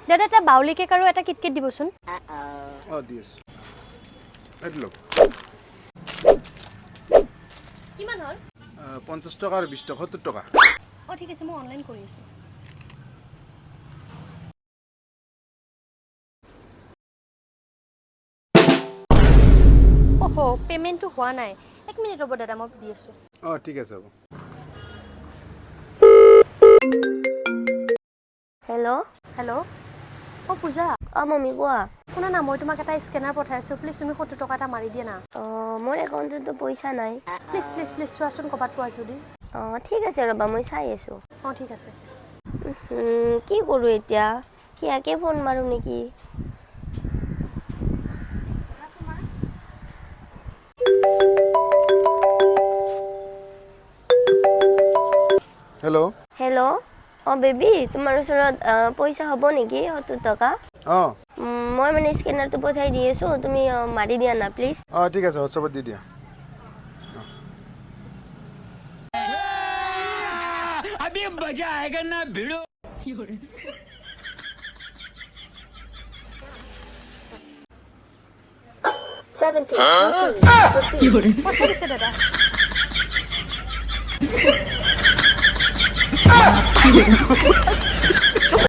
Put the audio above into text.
দাদা এটা বাউলি কেক আৰু এটা কিটকেট দিবচোন দিছ এইটো লওক কিমান হ'ল 50 টকা আৰু 20 টকা 70 টকা ঠিক আছে মই অনলাইন কৰি আছো ওহো পেমেন্টটো হোৱা নাই 1 মিনিট ৰ'ব দাদা মই দি আছো ঠিক আছে হ'ব হেল্ল' পূজা মম্মি কোৱা শুনা না মই তোমাক এটা স্কেনাৰ পঠাইছো প্লিজ তুমি 70 টকা এটা মাৰি দিয়া না মোৰ একাউণ্টতো পইচা নাই প্লিজ চোৱাচোন ক'বাত পোৱা যদি ঠিক আছে ৰ'বা মই চাই আছো ঠিক আছে কি কৰোঁ এতিয়া কিয়াকে ফোন মাৰো নেকি হেল্ল' বেবী তোমাৰ ওচৰত পইচা হ'ব নেকি 70 টকা মই মানে স্কেনাৰটো পঠাই দি আছো তুমি মাৰি দিয়া না প্লিজ ঠিক আছে হোৱাটছএপত দি দিয়া अभी मजा आएगा ना भिड़ो পঠাই দিছে দাদা